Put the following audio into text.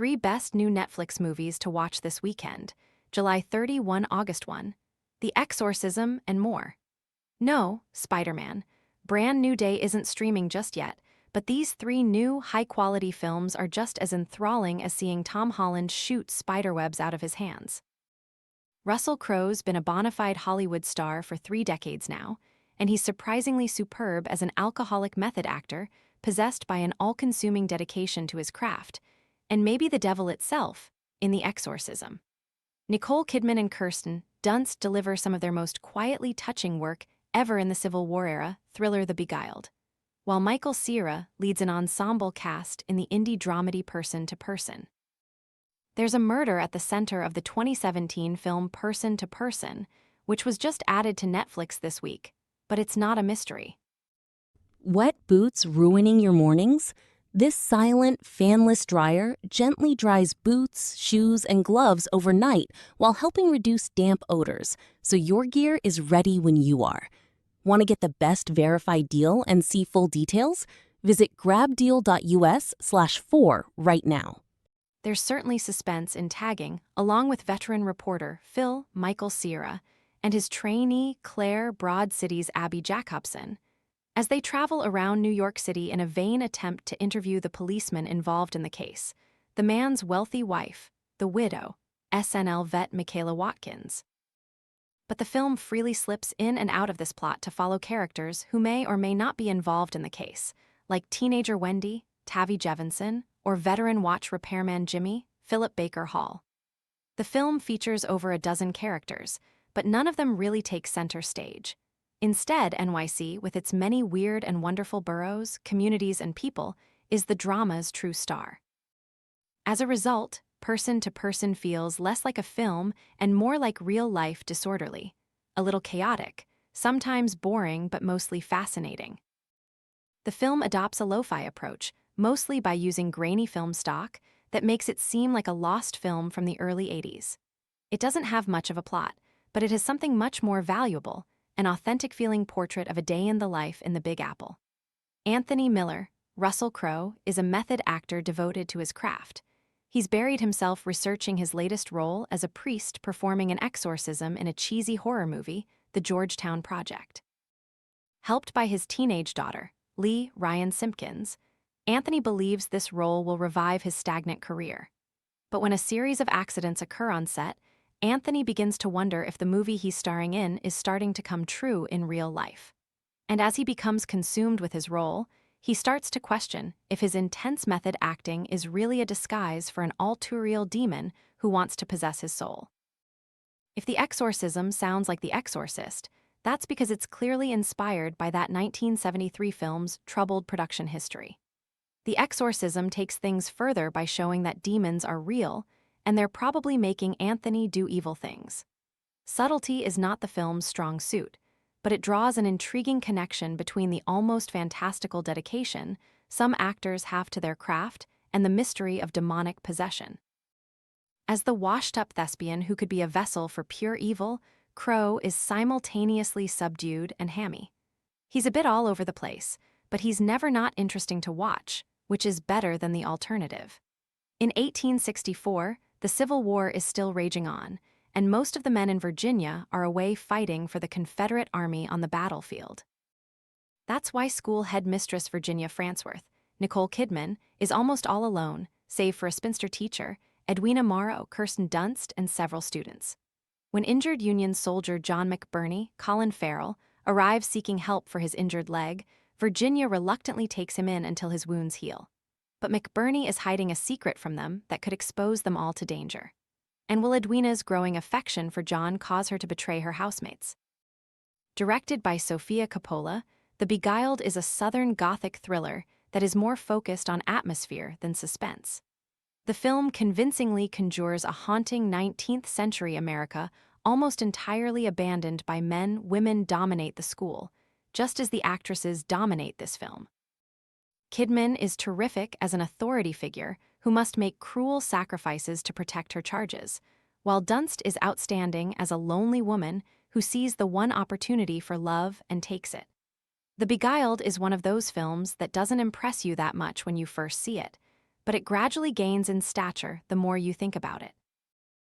3 best new Netflix movies to watch this weekend, July 31, August 1, The Exorcism and More. No, Spider-Man. Brand New Day isn't streaming just yet, but these 3 new, high-quality films are just as enthralling as seeing Tom Holland shoot spiderwebs out of his hands. Russell Crowe's been a bonafide Hollywood star for 3 decades now, and he's surprisingly superb as an alcoholic method actor possessed by an all-consuming dedication to his craft, and maybe the devil itself, in The Exorcism. Nicole Kidman and Kirsten Dunst deliver some of their most quietly touching work ever in the Civil War era thriller The Beguiled, while Michael Cera leads an ensemble cast in the indie dramedy Person to Person. There's a murder at the center of the 2017 film Person to Person, which was just added to Netflix this week, but it's not a mystery. Wet boots ruining your mornings? This silent, fanless dryer gently dries boots, shoes, and gloves overnight while helping reduce damp odors, so your gear is ready when you are. Want to get the best verified deal and see full details? Visit grabdeal.us/4 right now. There's certainly suspense in tagging, along with veteran reporter Michael Cera and his trainee Claire Broad City's Abby Jacobson, as they travel around New York City in a vain attempt to interview the policeman involved in the case, the man's wealthy wife, the widow, SNL vet Michaela Watkins. But the film freely slips in and out of this plot to follow characters who may or may not be involved in the case, like teenager Wendy, Tavi Jevinson, or veteran watch repairman Jimmy, Philip Baker Hall. The film features over a dozen characters, but none of them really take center stage. Instead, NYC, with its many weird and wonderful boroughs, communities, and people, is the drama's true star. As a result, Person to Person feels less like a film and more like real life disorderly, a little chaotic, sometimes boring but mostly fascinating. The film adopts a lo-fi approach, mostly by using grainy film stock, that makes it seem like a lost film from the early 80s. It doesn't have much of a plot, but it has something much more valuable, an authentic-feeling portrait of a day in the life in the Big Apple. Anthony Miller, Russell Crowe, is a method actor devoted to his craft. He's buried himself researching his latest role as a priest performing an exorcism in a cheesy horror movie, The Georgetown Project. Helped by his teenage daughter, Lee Ryan Simpkins, Anthony believes this role will revive his stagnant career. But when a series of accidents occur on set, Anthony begins to wonder if the movie he's starring in is starting to come true in real life. And as he becomes consumed with his role, he starts to question if his intense method acting is really a disguise for an all-too-real demon who wants to possess his soul. If The Exorcism sounds like The Exorcist, that's because it's clearly inspired by that 1973 film's troubled production history. The Exorcism takes things further by showing that demons are real, and they're probably making Anthony do evil things. Subtlety is not the film's strong suit, but it draws an intriguing connection between the almost fantastical dedication some actors have to their craft and the mystery of demonic possession. As the washed-up thespian who could be a vessel for pure evil, Crowe is simultaneously subdued and hammy. He's a bit all over the place, but he's never not interesting to watch, which is better than the alternative. In 1864, the Civil War is still raging on, and most of the men in Virginia are away fighting for the Confederate Army on the battlefield. That's why school headmistress Virginia Farnsworth, Nicole Kidman, is almost all alone, save for a spinster teacher, Edwina Morrow, Kirsten Dunst, and several students. When injured Union soldier John McBurney, Colin Farrell, arrives seeking help for his injured leg, Virginia reluctantly takes him in until his wounds heal. But McBurney is hiding a secret from them that could expose them all to danger. And will Edwina's growing affection for John cause her to betray her housemates? Directed by Sofia Coppola, The Beguiled is a Southern Gothic thriller that is more focused on atmosphere than suspense. The film convincingly conjures a haunting 19th-century America almost entirely abandoned by men. Women dominate the school, just as the actresses dominate this film. Kidman is terrific as an authority figure who must make cruel sacrifices to protect her charges, while Dunst is outstanding as a lonely woman who sees the one opportunity for love and takes it. The Beguiled is one of those films that doesn't impress you that much when you first see it, but it gradually gains in stature the more you think about it.